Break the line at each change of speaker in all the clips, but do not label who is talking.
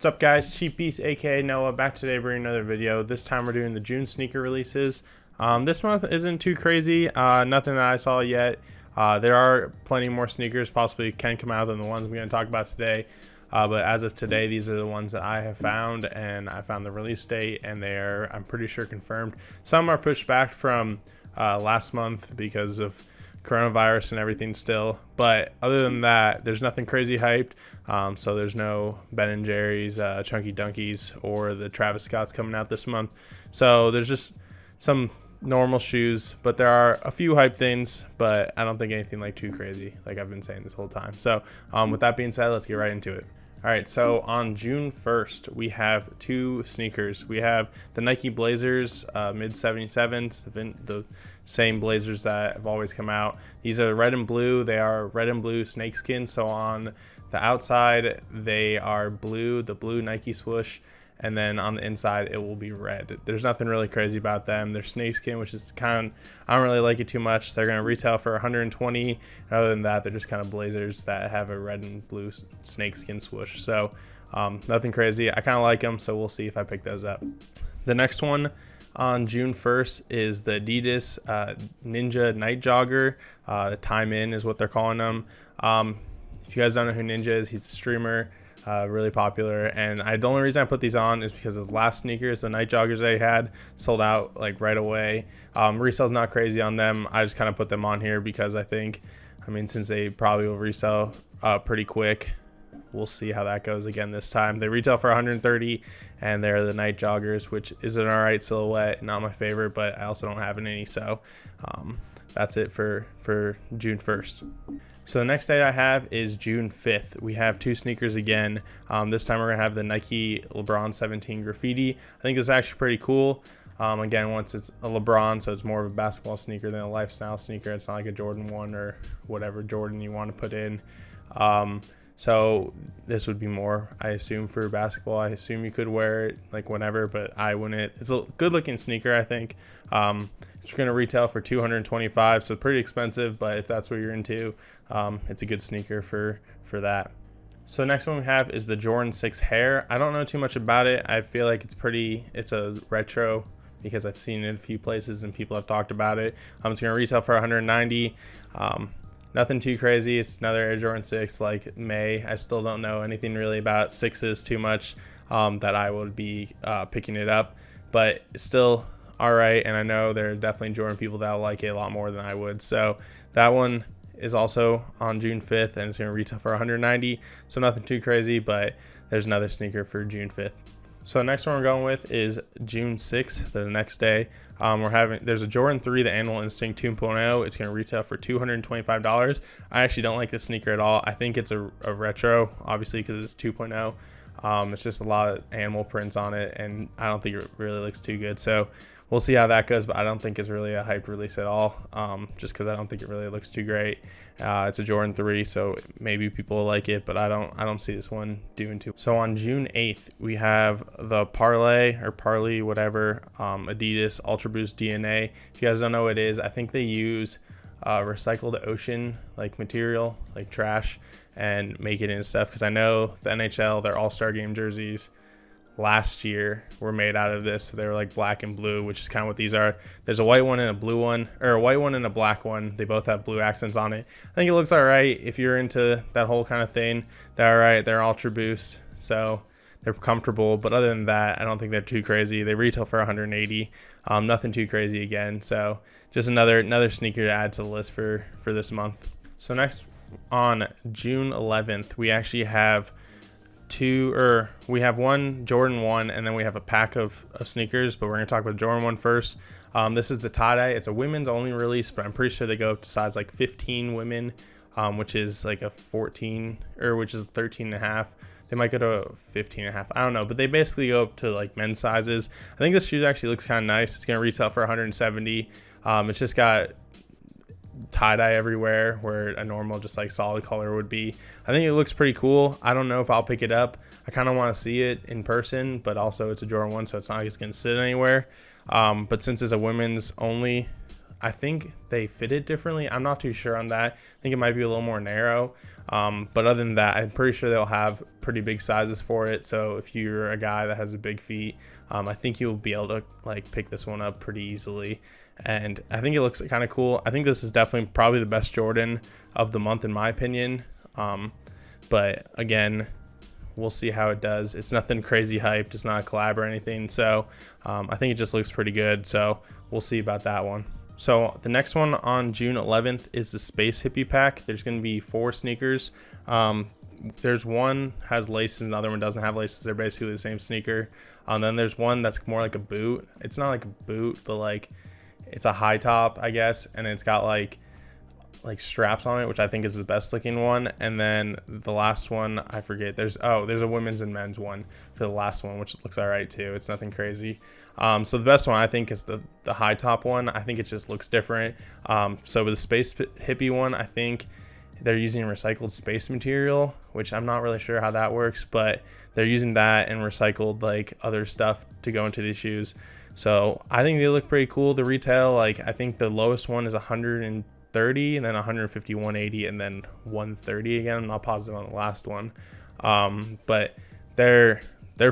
What's up, guys? Cheap Beast aka Noah back today bringing another video. This time we're doing the June sneaker releases. This month isn't too crazy, nothing that I saw yet. There are plenty more sneakers possibly can come out than the ones we're going to talk about today, but as of today these are the ones that I have found, and I found the release date and they are, I'm pretty sure, confirmed. Some are pushed back from last month because of coronavirus and everything still, but other than that there's nothing crazy hyped. So there's no Ben & Jerry's, Chunky Dunkies, or the Travis Scott's coming out this month. So there's just some normal shoes, but there are a few hype things, but I don't think anything like too crazy like I've been saying this whole time. So with that being said, let's get right into it. All right, so on June 1st, we have two sneakers. We have the Nike Blazers mid 77s, the same Blazers that have always come out. These are red and blue. They are red and blue snakeskin. So on the outside, they are blue, the blue Nike swoosh, and then on the inside, it will be red. There's nothing really crazy about them. They're snakeskin, which is kind of, I don't really like it too much. They're going to retail for $120. And other than that, they're just kind of Blazers that have a red and blue snakeskin swoosh. So nothing crazy. I kind of like them, so we'll see if I pick those up. The next one on June 1st is the Adidas Ninja Nite Jogger. Time In is what they're calling them. If you guys don't know who Ninja is, he's a streamer, really popular. And the only reason I put these on is because his last sneakers, the Nite Joggers they had, sold out like right away. Resale's not crazy on them. I just kind of put them on here because I mean, since they probably will resell pretty quick, we'll see how that goes again this time. They retail for $130, and they're the Nite Joggers, which is an alright silhouette. Not my favorite, but I also don't have any, so that's it for June 1st. So the next date I have is June 5th. We have two sneakers again. This time we're going to have the Nike Lebron 17 Graffiti. I think this is actually pretty cool. Again, once it's a Lebron, so it's more of a basketball sneaker than a lifestyle sneaker. It's not like a Jordan 1 or whatever Jordan you want to put in. So this would be more, I assume, for basketball. I assume you could wear it like whenever, but I wouldn't. It's a good looking sneaker, I think. It's going to retail for $225, so pretty expensive, but if that's what you're into, it's a good sneaker for that. So next one we have is the Jordan 6 Hair. I don't know too much about it. I feel like it's a retro because I've seen it in a few places and people have talked about it. It's going to retail for $190. Nothing too crazy. It's another Air Jordan 6 like May. I still don't know anything really about 6s too much that I would be picking it up, but it's still all right. And I know there are definitely Jordan people that will like it a lot more than I would. So that one is also on June 5th, and it's going to retail for $190. So nothing too crazy, but there's another sneaker for June 5th. So the next one we're going with is June 6th, the next day. There's a Jordan 3, the Animal Instinct 2.0. It's going to retail for $225. I actually don't like this sneaker at all. I think it's a retro, obviously, because it's 2.0. It's just a lot of animal prints on it, and I don't think it really looks too good. So we'll see how that goes, but I don't think it's really a hyped release at all, just because I don't think it really looks too great. It's a Jordan 3, so maybe people will like it, but I don't see this one doing too. So on June 8th, we have the Parley, whatever, Adidas Ultra Boost DNA. If you guys don't know what it is, I think they use recycled ocean like material, like trash, and make it into stuff, because I know the NHL, their All-Star Game jerseys last year were made out of this. So they were like black and blue, which is kind of what these are. There's a white one and a blue one, or a white one and a black one. They both have blue accents on it. I think it looks all right if you're into that whole kind of thing. They're all right. They're Ultra Boost, so they're comfortable, but other than that, I don't think they're too crazy. They retail for $180. Nothing too crazy again, so just another sneaker to add to the list for this month. So next, on June 11th, we actually have we have one Jordan 1, and then we have a pack of sneakers, but we're going to talk about Jordan 1 first. This is the tie-dye. It's a women's only release, but I'm pretty sure they go up to size like 15 women, which is like a 14, or which is 13 and a half. They might go to 15 and a half. I don't know, but they basically go up to like men's sizes. I think this shoe actually looks kind of nice. It's going to retail for $170. It's just got tie-dye everywhere where a normal just like solid color would be. I think it looks pretty cool. I don't know if I'll pick it up. I kind of want to see it in person, but also it's a Jordan 1, so it's not like it's going to sit anywhere. But since it's a women's only, I think they fit it differently. I'm not too sure on that. I think it might be a little more narrow. But other than that, I'm pretty sure they'll have pretty big sizes for it. So if you're a guy that has a big feet, I think you'll be able to like pick this one up pretty easily. And I think it looks kind of cool. I think this is definitely probably the best Jordan of the month in my opinion. But again, we'll see how it does. It's nothing crazy hyped. It's not a collab or anything. So I think it just looks pretty good. So we'll see about that one. So the next one on June 11th is the Space Hippie pack. There's going to be 4 sneakers. There's one has laces and the other one doesn't have laces. They're basically the same sneaker. Then there's one that's more like a boot. It's not like a boot, but like it's a high top, I guess. And it's got like straps on it, which I think is the best looking one. And then the last one, I forget. There's a women's and men's one for the last one, which looks all right too. It's nothing crazy. So the best one I think is the high top one. I think it just looks different. So with the Space Hippie one, I think they're using recycled space material, which I'm not really sure how that works, but they're using that and recycled like other stuff to go into these shoes. So I think they look pretty cool. The retail, like I think the lowest one is 130 and then 150, 180 and then 130 again. I'm not positive on the last one. But they're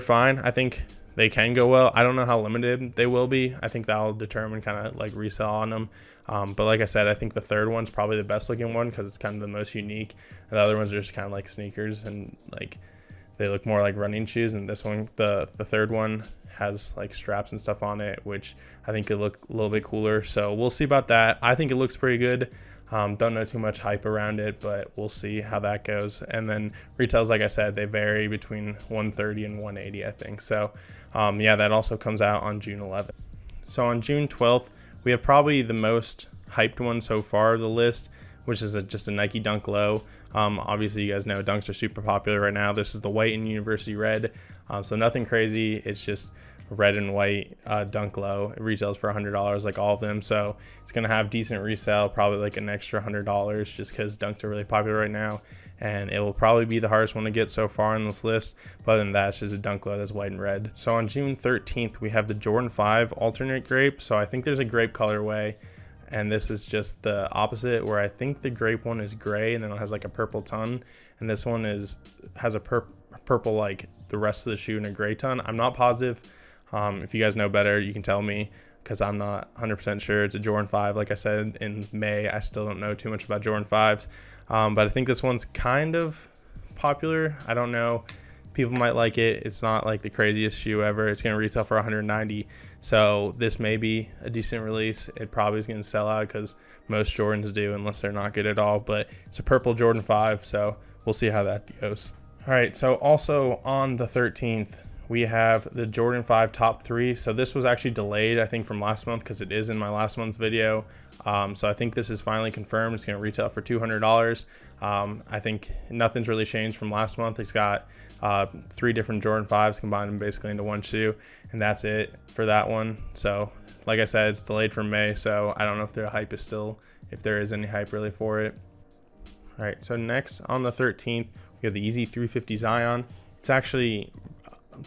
fine. I think they can go well. I don't know how limited they will be. I think that'll determine kind of like resell on them. But like I said, I think the third one's probably the best looking one because it's kind of the most unique. And the other ones are just kind of like sneakers and like they look more like running shoes. And this one, the third one has like straps and stuff on it, which I think could look a little bit cooler. So we'll see about that. I think it looks pretty good. Don't know too much hype around it, but we'll see how that goes. And then retails, like I said, they vary between 130 and 180, I think. So yeah, that also comes out on June 11th. So on June 12th, we have probably the most hyped one so far of the list, which is just a Nike Dunk Low. Obviously, you guys know dunks are super popular right now. This is the white and University Red. So nothing crazy. It's just red and white Dunk Low. It retails for $100 like all of them. So it's going to have decent resale, probably like an extra $100 just because dunks are really popular right now. And it will probably be the hardest one to get so far on this list. But other than that, it's just a Dunk Low that's white and red. So on June 13th, we have the Jordan 5 alternate grape. So I think there's a grape colorway. And this is just the opposite, where I think the grape one is gray and then it has like a purple ton. And this one has a purple like the rest of the shoe and a gray ton. I'm not positive. If you guys know better, you can tell me because I'm not 100% sure. It's a Jordan 5. Like I said in May, I still don't know too much about Jordan 5s. But I think this one's kind of popular. I don't know. People might like it. It's not like the craziest shoe ever. It's going to retail for $190. So this may be a decent release. It probably is going to sell out because most Jordans do unless they're not good at all. But it's a purple Jordan 5. So we'll see how that goes. All right. So also on the 13th, we have the Jordan 5 top 3. So this was actually delayed, I think, from last month because it is in my last month's video. So I think this is finally confirmed. It's going to retail for $200. I think nothing's really changed from last month. It's got 3 different Jordan 5s combined basically into one shoe, and that's it for that one. So like I said, it's delayed from May, so I don't know if the hype is still, if there is any hype really for it. All right, so next on the 13th, we have the Yeezy 350 Zyon. It's actually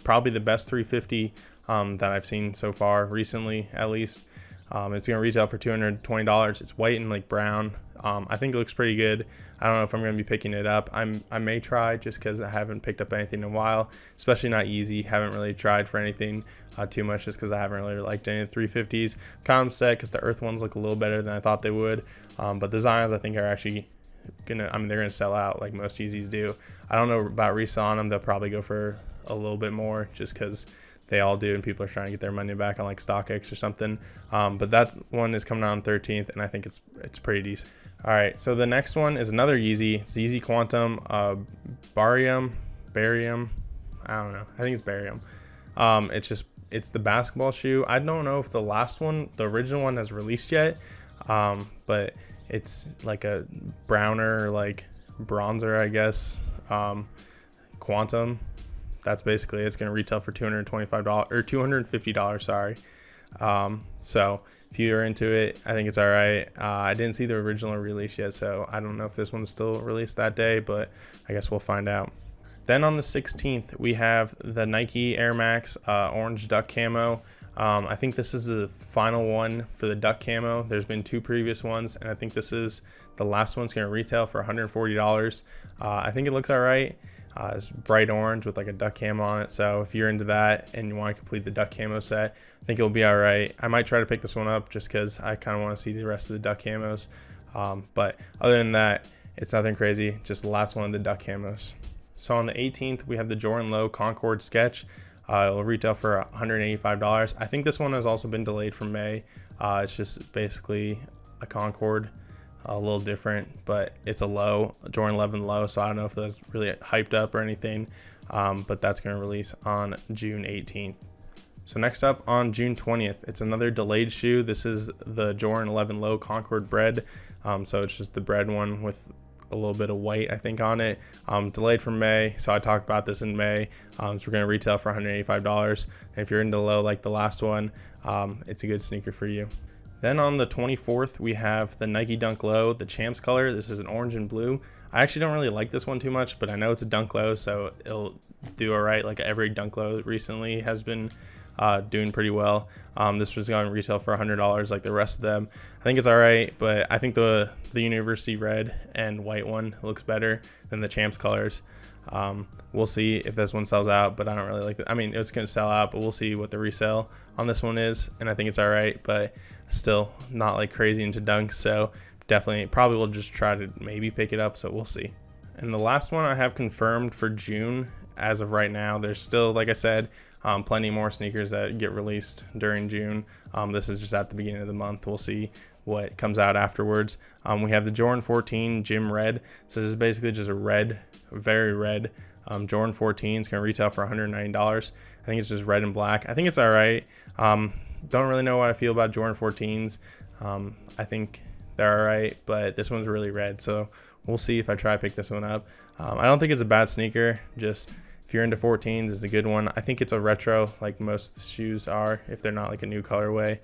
probably the best 350 that I've seen so far recently, at least. It's going to retail for $220. It's white and like brown. I think it looks pretty good. I don't know if I'm going to be picking it up. I may try just because I haven't picked up anything in a while, especially not Yeezy. Haven't really tried for anything too much just because I haven't really liked any of the 350s. Kind of sad because the Earth ones look a little better than I thought they would. But the Zyons I think are actually they're going to sell out like most Yeezys do. I don't know about resale on them. They'll probably go for a little bit more just because they all do and people are trying to get their money back on like StockX or something. But that one is coming out on 13th and I think it's pretty decent. All right, so the next one is another Yeezy. It's the Yeezy Quantum Barium. I don't know. I think it's Barium. It's the basketball shoe. I don't know if the last one, the original one, has released yet. But it's like a browner, like bronzer, I guess. Quantum. That's basically it's going to retail for $225 or $250. Sorry. So if you're into it, I think it's all right. I didn't see the original release yet, so I don't know if this one's still released that day, but I guess we'll find out. Then on the 16th, we have the Nike Air Max Orange Duck Camo. I think this is the final one for the duck camo. There's been 2 previous ones, and I think this is the last one's going to retail for $140. I think it looks all right. It's bright orange with like a duck camo on it, so if you're into that and you want to complete the duck camo set, I think it'll be all right. I might try to pick this one up just because I kind of want to see the rest of the duck camos, but other than that, it's nothing crazy, just the last one of the duck camos. So on the 18th, we have the Jordan Low Concord Sketch. It'll retail for $185. I think this one has also been delayed from May. It's just basically a Concord, a little different, but it's a low, Jordan 11 low, so I don't know if that's really hyped up or anything, but that's going to release on June 18th. So next up on June 20th, it's another delayed shoe. This is the Jordan 11 low Concord Bred, so it's just the Bred one with a little bit of white, I think, on it. Delayed from May, so I talked about this in May. So we're going to retail for $185, and if you're into low like the last one, it's a good sneaker for you. Then on the 24th, we have the Nike Dunk Low, the Champs color. This is an orange and blue. I actually don't really like this one too much, but I know it's a Dunk Low, so it'll do all right. Like every Dunk Low recently has been doing pretty well. This was going to retail for $100 like the rest of them. I think it's all right, but I think the University red and white one looks better than the Champs colors. We'll see if this one sells out, but I don't really like it. I mean, it's going to sell out, but we'll see what the resale on this one is, and I think it's all right, but still not like crazy into dunks, so definitely probably will just try to maybe pick it up, so we'll see. And the last one I have confirmed for June as of right now. There's still, like I said, plenty more sneakers that get released during June. This is just at the beginning of the month. We'll see what comes out afterwards. We have the Jordan 14 Gym Red. So this is basically just a red, very red Jordan 14. It's going to retail for $190. I think it's just red and black. I think it's all right. Don't really know what I feel about Jordan 14s. I think they're all right, but this one's really red, so we'll see if I try to pick this one up. I don't think it's a bad sneaker. Just if you're into 14s, it's a good one. I think it's a retro, like most shoes are, if they're not like a new colorway.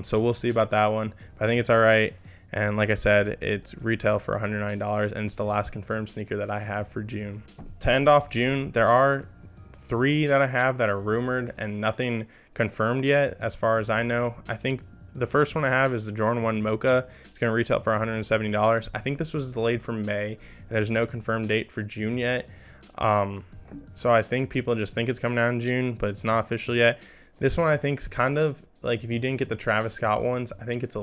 So we'll see about that one. But I think it's all right. And like I said, it's retail for $109, and it's the last confirmed sneaker that I have for June. To end off June, there are 3 that I have that are rumored and nothing confirmed yet as far as I know. I think the first one I have is the Jordan 1 Mocha. It's going to retail for $170. I think this was delayed from May. There's no confirmed date for June yet. So I think people just think it's coming out in June, but it's not official yet. This one I think is kind of like, if you didn't get the Travis Scott ones, I think it's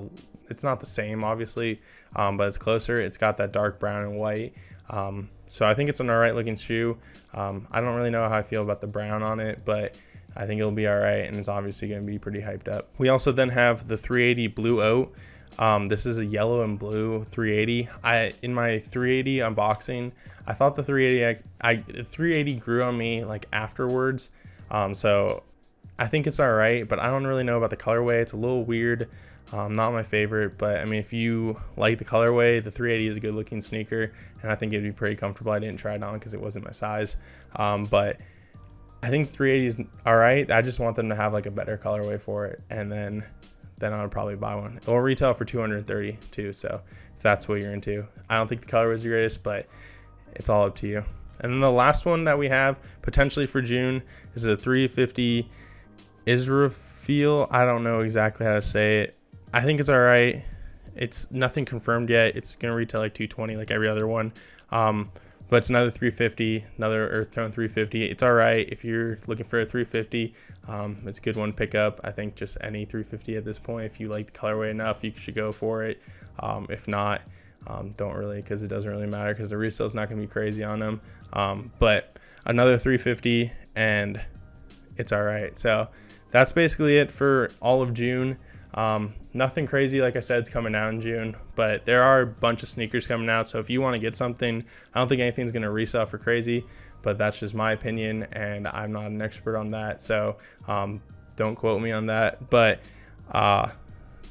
not the same, obviously, but it's closer. It's got that dark brown and white. So I think it's an all right looking shoe. I don't really know how I feel about the brown on it, but I think it'll be all right, and it's obviously going to be pretty hyped up. We also then have the 380 Blue Oat. This is a yellow and blue 380. In my 380 unboxing, I thought the 380 grew on me like afterwards. So I think it's all right, but I don't really know about the colorway. It's a little weird. Not my favorite, but I mean, if you like the colorway, the 380 is a good looking sneaker, and I think it'd be pretty comfortable. I didn't try it on because it wasn't my size, but I think 380 is all right. I just want them to have like a better colorway for it, and then I would probably buy one. It will retail for $230 too, so if that's what you're into. I don't think the color is the greatest, but it's all up to you. And then the last one that we have potentially for June is a 350 Israfil. I don't know exactly how to say it. I think it's all right. It's nothing confirmed yet. It's going to retail like $220 like every other one. But it's another 350, another Earth Tone 350. It's all right if you're looking for a 350. It's a good one to pick up. I think just any 350 at this point. If you like the colorway enough, you should go for it. If not, don't really, because it doesn't really matter, because the resale is not going to be crazy on them. But another 350, and it's all right. So that's basically it for all of June. Nothing crazy, like I said, is coming out in June, but there are a bunch of sneakers coming out. So if you want to get something, I don't think anything's going to resell for crazy, but that's just my opinion, and I'm not an expert on that. So don't quote me on that. But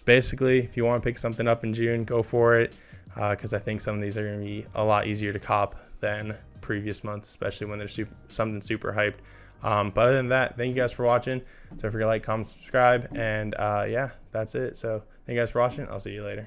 basically, if you want to pick something up in June, go for it, because I think some of these are going to be a lot easier to cop than previous months, especially when there's something super hyped. But other than that, thank you guys for watching. Don't forget to like, comment, subscribe, and yeah, that's it. So thank you guys for watching. I'll see you later.